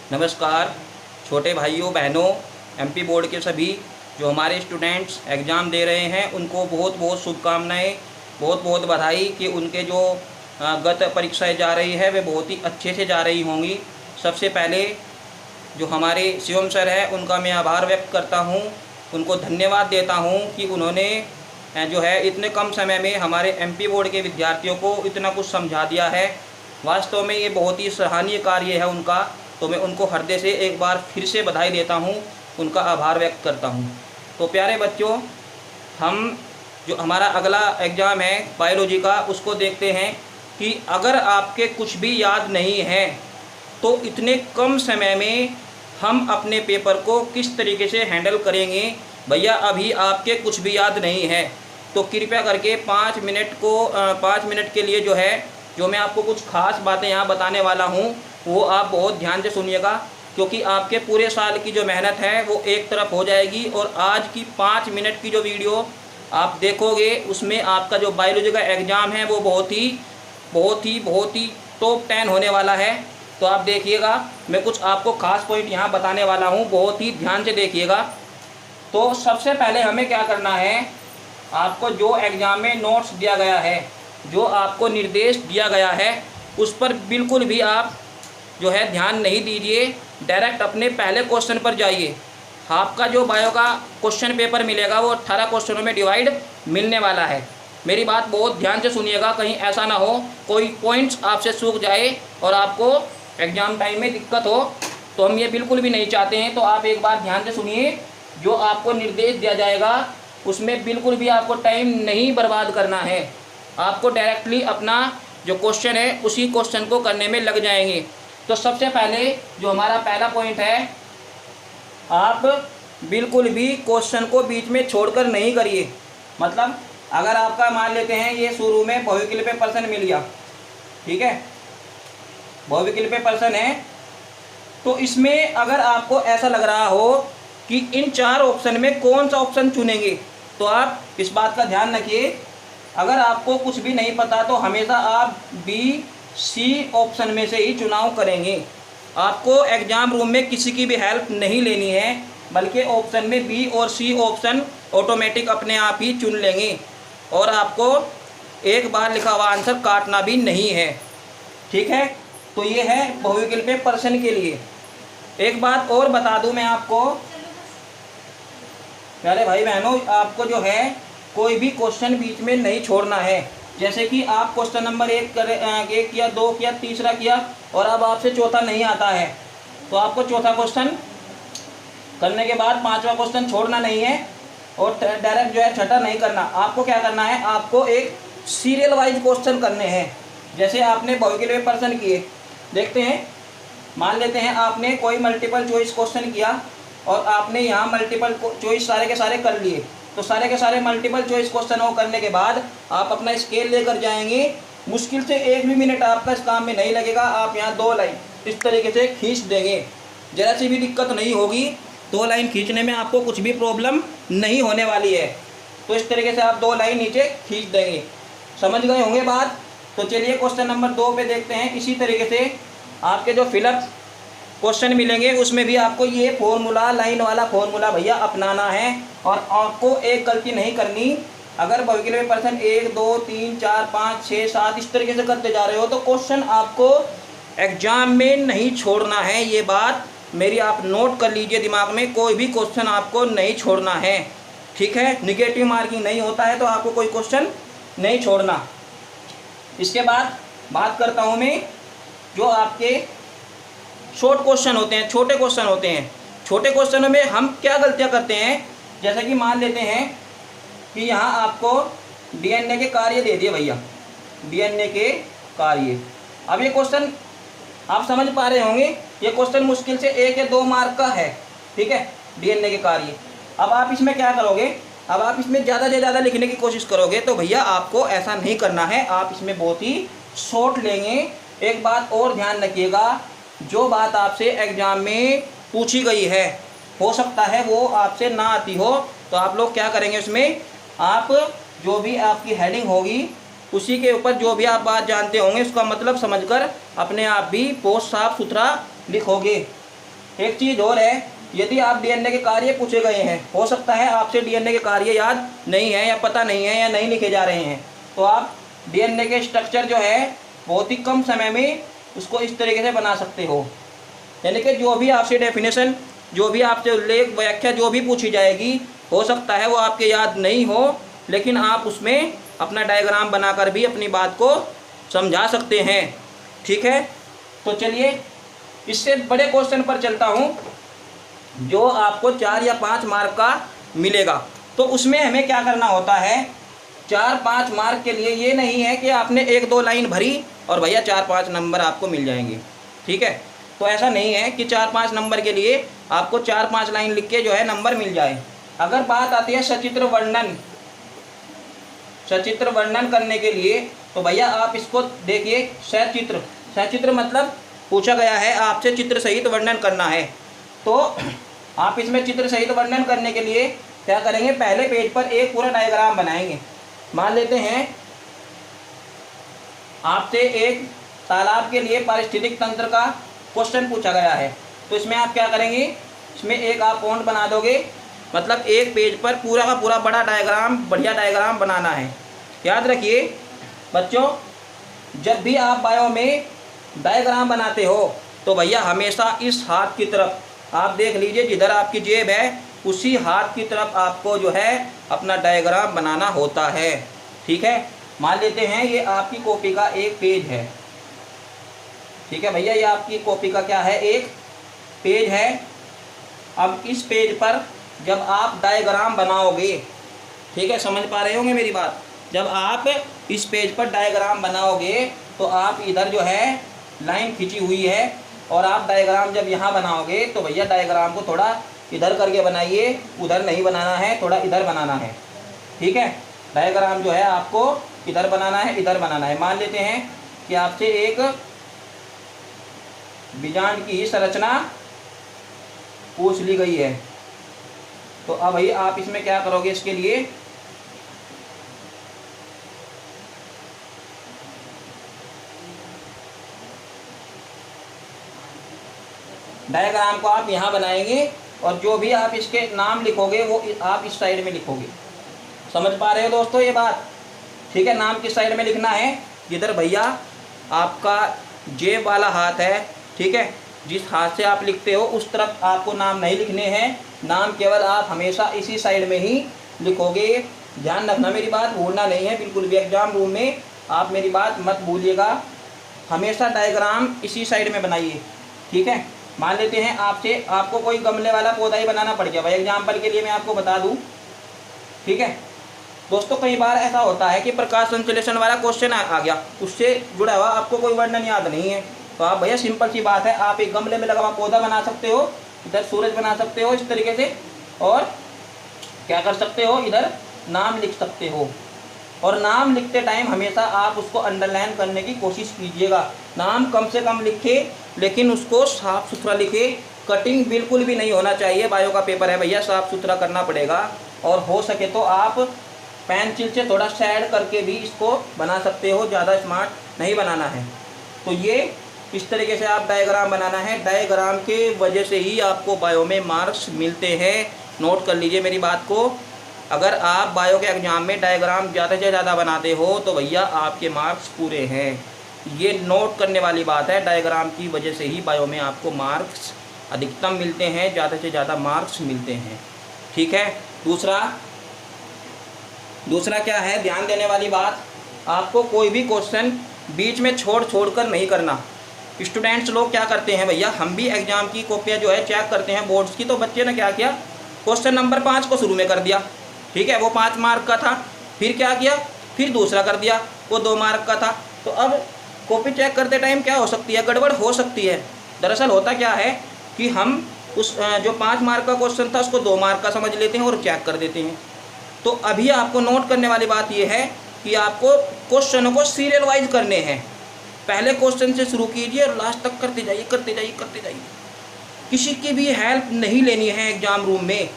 नमस्कार छोटे भाइयों बहनों, एमपी बोर्ड के सभी जो हमारे स्टूडेंट्स एग्ज़ाम दे रहे हैं उनको बहुत बहुत शुभकामनाएं, बहुत बहुत बधाई कि उनके जो गत परीक्षाएं जा रही है वे बहुत ही अच्छे से जा रही होंगी। सबसे पहले जो हमारे शिवम सर है उनका मैं आभार व्यक्त करता हूं, उनको धन्यवाद देता हूं कि उन्होंने जो है इतने कम समय में हमारे एमपी बोर्ड के विद्यार्थियों को इतना कुछ समझा दिया है। वास्तव में ये बहुत ही सराहनीय कार्य है उनका, तो मैं उनको हृदय से एक बार फिर से बधाई देता हूँ, उनका आभार व्यक्त करता हूँ। तो प्यारे बच्चों, हम जो हमारा अगला एग्ज़ाम है बायोलॉजी का उसको देखते हैं कि अगर आपके कुछ भी याद नहीं है तो इतने कम समय में हम अपने पेपर को किस तरीके से हैंडल करेंगे। भैया अभी आपके कुछ भी याद नहीं है तो कृपया करके 5 मिनट के लिए जो मैं आपको कुछ खास बातें यहाँ बताने वाला हूँ वो आप बहुत ध्यान से सुनिएगा, क्योंकि आपके पूरे साल की जो मेहनत है वो एक तरफ हो जाएगी और आज की 5 मिनट की जो वीडियो आप देखोगे उसमें आपका जो बायोलॉजी का एग्ज़ाम है वो बहुत ही टॉप 10 होने वाला है। तो आप देखिएगा, मैं कुछ आपको खास पॉइंट यहाँ बताने वाला हूँ, बहुत ही ध्यान से देखिएगा। तो सबसे पहले हमें क्या करना है, आपको जो एग्ज़ाम में नोट्स दिया गया है, जो आपको निर्देश दिया गया है उस पर बिल्कुल भी आप जो है ध्यान नहीं दीजिए, डायरेक्ट अपने पहले क्वेश्चन पर जाइए। आपका जो बायो का क्वेश्चन पेपर मिलेगा वो 18 क्वेश्चनों में डिवाइड मिलने वाला है। मेरी बात बहुत ध्यान से सुनिएगा, कहीं ऐसा ना हो कोई पॉइंट्स आपसे चूक जाए और आपको एग्ज़ाम टाइम में दिक्कत हो, तो हम ये बिल्कुल भी नहीं चाहते हैं। तो आप एक बार ध्यान से सुनिए, जो आपको निर्देश दिया जाएगा उसमें बिल्कुल भी आपको टाइम नहीं बर्बाद करना है। आपको डायरेक्टली अपना जो क्वेश्चन है उसी क्वेश्चन को करने में लग जाएंगे। तो सबसे पहले जो हमारा पहला पॉइंट है, आप बिल्कुल भी क्वेश्चन को बीच में छोड़कर नहीं करिए। मतलब अगर आपका मान लेते हैं ये शुरू में बहुविकल्पीय प्रश्न मिल गया, ठीक है, बहुविकल्पीय प्रश्न है, तो इसमें अगर आपको ऐसा लग रहा हो कि इन 4 ऑप्शन में कौन सा ऑप्शन चुनेंगे, तो आप इस बात का ध्यान रखिए, अगर आपको कुछ भी नहीं पता तो हमेशा आप बी सी ऑप्शन में से ही चुनाव करेंगे। आपको एग्ज़ाम रूम में किसी की भी हेल्प नहीं लेनी है, बल्कि ऑप्शन में बी और सी ऑप्शन ऑटोमेटिक अपने आप ही चुन लेंगे और आपको एक बार लिखा हुआ आंसर काटना भी नहीं है, ठीक है। तो ये है बहुविकल्पीय प्रश्न के लिए। एक बात और बता दूं मैं आपको, प्यारे भाई बहनों, आपको जो है कोई भी क्वेश्चन बीच में नहीं छोड़ना है। जैसे कि आप क्वेश्चन नंबर 1 किया, 2 किया, तीसरा किया और अब आपसे चौथा नहीं आता है, तो आपको चौथा क्वेश्चन करने के बाद 5वां क्वेश्चन छोड़ना नहीं है और डायरेक्ट जो है छठा नहीं करना। आपको क्या करना है, आपको एक सीरियल वाइज क्वेश्चन करने हैं। जैसे आपने बहुविकल्पीय प्रश्न किए, देखते हैं, मान लेते हैं आपने कोई मल्टीपल चॉइस क्वेश्चन किया और आपने यहाँ मल्टीपल चॉइस सारे के सारे कर लिए, तो सारे के सारे मल्टीपल चॉइस क्वेश्चन को करने के बाद आप अपना स्केल लेकर जाएंगे। मुश्किल से 1 भी मिनट आपका इस काम में नहीं लगेगा। आप यहाँ 2 लाइन इस तरीके से खींच देंगे, ज़रा सी भी दिक्कत नहीं होगी। 2 लाइन खींचने में आपको कुछ भी प्रॉब्लम नहीं होने वाली है। तो इस तरीके से आप 2 लाइन नीचे खींच देंगे। समझ गए होंगे बात। तो चलिए क्वेश्चन नंबर 2 पे देखते हैं। इसी तरीके से आपके जो फिलअप क्वेश्चन मिलेंगे उसमें भी आपको ये फॉर्मूला, लाइन वाला फॉर्मूला भैया अपनाना है और आपको एक गलती नहीं करनी। अगर बहुविकल्पीय प्रश्न 1 2 3 4 5 6 7 इस तरीके से करते जा रहे हो तो क्वेश्चन आपको एग्जाम में नहीं छोड़ना है। ये बात मेरी आप नोट कर लीजिए दिमाग में, कोई भी क्वेश्चन आपको नहीं छोड़ना है, ठीक है। निगेटिव मार्किंग नहीं होता है तो आपको कोई क्वेश्चन नहीं छोड़ना। इसके बाद बात करता हूँ मैं जो आपके शॉर्ट क्वेश्चन होते हैं, छोटे क्वेश्चन होते हैं। छोटे क्वेश्चनों में हम क्या गलतियां करते हैं, जैसे कि मान लेते हैं कि यहाँ आपको डीएनए के कार्य दे दिए भैया, डीएनए के कार्य। अब ये क्वेश्चन आप समझ पा रहे होंगे, ये क्वेश्चन मुश्किल से 1 या 2 मार्क का है, ठीक है, डीएनए के कार्य। अब आप इसमें क्या करोगे, अब आप इसमें ज़्यादा से ज़्यादा लिखने की कोशिश करोगे, तो भैया आपको ऐसा नहीं करना है। आप इसमें बहुत ही शॉर्ट लेंगे। एक बात और ध्यान रखिएगा, जो बात आपसे एग्ज़ाम में पूछी गई है हो सकता है वो आपसे ना आती हो, तो आप लोग क्या करेंगे, उसमें आप जो भी आपकी हेडिंग होगी उसी के ऊपर जो भी आप बात जानते होंगे उसका मतलब समझकर अपने आप भी पोस्ट साफ सुथरा लिखोगे। एक चीज़ और है, यदि आप डीएनए के कार्य पूछे गए हैं, हो सकता है आपसे डीएनए के कार्य याद नहीं है या पता नहीं है या नहीं लिखे जा रहे हैं, तो आप डीएनए के स्ट्रक्चर जो है बहुत ही कम समय में उसको इस तरीके से बना सकते हो। यानी कि जो भी आपसे डेफिनेशन, जो भी आपसे उल्लेख, व्याख्या जो भी पूछी जाएगी, हो सकता है वो आपके याद नहीं हो, लेकिन आप उसमें अपना डायग्राम बनाकर भी अपनी बात को समझा सकते हैं। ठीक है, तो चलिए इससे बड़े क्वेश्चन पर चलता हूँ, जो आपको 4 या 5 मार्क का मिलेगा। तो उसमें हमें क्या करना होता है, 4-5 मार्क के लिए ये नहीं है कि आपने 1-2 लाइन भरी और भैया 4-5 नंबर आपको मिल जाएंगे। ठीक है, तो ऐसा नहीं है कि 4-5 नंबर के लिए आपको 4-5 लाइन लिख के जो है नंबर मिल जाए। अगर बात आती है सचित्र वर्णन करने के लिए, तो भैया आप इसको देखिए, सचित्र मतलब पूछा गया है आपसे चित्र सहित वर्णन करना है। तो आप इसमें चित्र सहित वर्णन करने के लिए क्या करेंगे, पहले पेज पर एक पूरा डायग्राम बनाएंगे। मान लेते हैं आपसे एक तालाब के लिए पारिस्थितिक तंत्र का क्वेश्चन पूछा गया है, तो इसमें आप क्या करेंगे, इसमें एक आप पॉइंट बना दोगे, मतलब एक पेज पर पूरा का पूरा बड़ा डायग्राम, बढ़िया डायग्राम बनाना है। याद रखिए बच्चों, जब भी आप बायो में डायग्राम बनाते हो तो भैया हमेशा इस हाथ की तरफ आप देख लीजिए, जिधर आपकी जेब है उसी हाथ की तरफ आपको जो है अपना डायग्राम बनाना होता है। ठीक है, मान लेते हैं ये आपकी कॉपी का एक पेज है। ठीक है भैया, ये आपकी कॉपी का क्या है, एक पेज है। अब इस पेज पर जब आप डायग्राम बनाओगे, ठीक है, समझ पा रहे होंगे मेरी बात, जब आप इस पेज पर डायग्राम बनाओगे तो आप इधर जो है लाइन खींची हुई है, और आप डायग्राम जब यहाँ बनाओगे तो भैया डायग्राम को थोड़ा इधर करके बनाइए, उधर नहीं बनाना है, थोड़ा इधर बनाना है। ठीक है, डायग्राम जो है आपको इधर बनाना है, इधर बनाना है। मान लेते हैं कि आपसे एक बीजांड की संरचना पूछ ली गई है, तो अब भाई आप इसमें क्या करोगे, इसके लिए डायग्राम को आप यहाँ बनाएंगे, और जो भी आप इसके नाम लिखोगे वो आप इस साइड में लिखोगे। समझ पा रहे हो दोस्तों ये बात? ठीक है, नाम किस साइड में लिखना है, जिधर भैया आपका जेब वाला हाथ है। ठीक है, जिस हाथ से आप लिखते हो उस तरफ आपको नाम नहीं लिखने हैं, नाम केवल आप हमेशा इसी साइड में ही लिखोगे। ध्यान रखना, मेरी बात भूलना नहीं है बिल्कुल भी, एग्जाम रूम में आप मेरी बात मत भूलिएगा, हमेशा डायग्राम इसी साइड में बनाइए। ठीक है, मान लेते हैं आपको कोई गमले वाला पौधा ही बनाना पड़ गया भाई, एग्जाम्पल के लिए मैं आपको बता दूं। ठीक है दोस्तों, कई बार ऐसा होता है कि प्रकाश संश्लेषण वाला क्वेश्चन आ गया, उससे जुड़ा हुआ आपको कोई वर्णन याद नहीं है, तो आप भैया सिंपल सी बात है, आप एक गमले में लगा हुआ पौधा बना सकते हो, इधर सूरज बना सकते हो इस तरीके से, और क्या कर सकते हो, इधर नाम लिख सकते हो। और नाम लिखते टाइम हमेशा आप उसको अंडरलाइन करने की कोशिश कीजिएगा। नाम कम से कम लिखे, लेकिन उसको साफ़ सुथरा लिखे, कटिंग बिल्कुल भी नहीं होना चाहिए। बायो का पेपर है भैया, साफ़ सुथरा करना पड़ेगा। और हो सके तो आप पेंसिल से थोड़ा शेड करके भी इसको बना सकते हो, ज़्यादा स्मार्ट नहीं बनाना है। तो ये इस तरीके से आप डायग्राम बनाना है, डायग्राम के वजह से ही आपको बायो में मार्क्स मिलते हैं। नोट कर लीजिए मेरी बात को, अगर आप बायो के एग्ज़ाम में डायग्राम ज़्यादा से ज़्यादा बनाते हो तो भैया आपके मार्क्स पूरे हैं। ये नोट करने वाली बात है, डायग्राम की वजह से ही बायो में आपको मार्क्स अधिकतम मिलते हैं, ज़्यादा से ज़्यादा मार्क्स मिलते हैं। ठीक है, दूसरा क्या है, ध्यान देने वाली बात, आपको कोई भी क्वेश्चन बीच में छोड़ कर नहीं करना। स्टूडेंट्स लोग क्या करते हैं भैया, हम भी एग्ज़ाम की कॉपियाँ जो है चेक करते हैं बोर्ड्स की, तो बच्चे ने क्या किया, क्वेश्चन नंबर 5 को शुरू में कर दिया। ठीक है, वो 5 मार्क का था, फिर क्या किया, फिर दूसरा कर दिया, वो 2 मार्क का था। तो अब कॉपी चेक करते टाइम क्या हो सकती है, गड़बड़ हो सकती है। दरअसल होता क्या है कि हम उस जो 5 मार्क का क्वेश्चन था उसको 2 मार्क का समझ लेते हैं और चेक कर देते हैं। तो अभी आपको नोट करने वाली बात यह है कि आपको क्वेश्चनों को सीरियल वाइज करने हैं। पहले क्वेश्चन से शुरू कीजिए और लास्ट तक करते जाइए। किसी की भी हेल्प नहीं लेनी है एग्ज़ाम रूम में।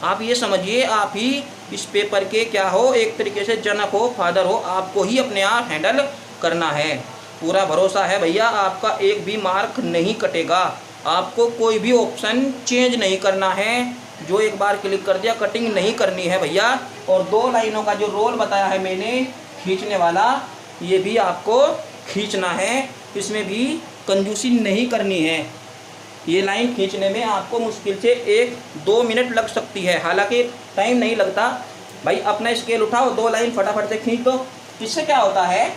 आप ये समझिए, आप ही इस पेपर के क्या हो, एक तरीके से जनक हो, फादर हो, आपको ही अपने आप हैंडल करना है। पूरा भरोसा है भैया, आपका एक भी मार्क नहीं कटेगा, आपको कोई भी ऑप्शन चेंज नहीं करना है। जो एक बार क्लिक कर दिया, कटिंग नहीं करनी है भैया। और 2 लाइनों का जो रोल बताया है मैंने खींचने वाला, ये भी आपको खींचना है, इसमें भी कंजूसी नहीं करनी है। ये लाइन खींचने में आपको मुश्किल से 1-2 मिनट लग सकती है, हालांकि टाइम नहीं लगता भाई। अपना स्केल उठाओ, 2 लाइन फटाफट से खींच दो। इससे क्या होता है,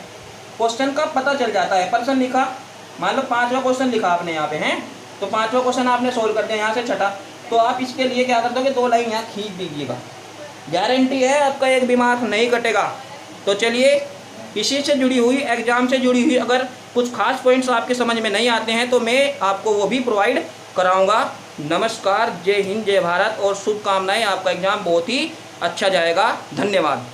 क्वेश्चन का पता चल जाता है। पर्सन लिखा, मान लो 5वां क्वेश्चन लिखा आपने यहाँ पे हैं, तो 5वां क्वेश्चन आपने सोल्व कर दिया यहाँ से 6ठा, तो आप इसके लिए क्या कर दोगे, 2 लाइन यहाँ खींच दीजिएगा। गारंटी है आपका एक भी मार्क नहीं कटेगा। तो चलिए, इसी से जुड़ी हुई, एग्ज़ाम से जुड़ी हुई अगर कुछ खास पॉइंट्स आपके समझ में नहीं आते हैं तो मैं आपको वो भी प्रोवाइड कराऊंगा। नमस्कार, जय हिंद, जय भारत और शुभकामनाएं। आपका एग्ज़ाम बहुत ही अच्छा जाएगा। धन्यवाद।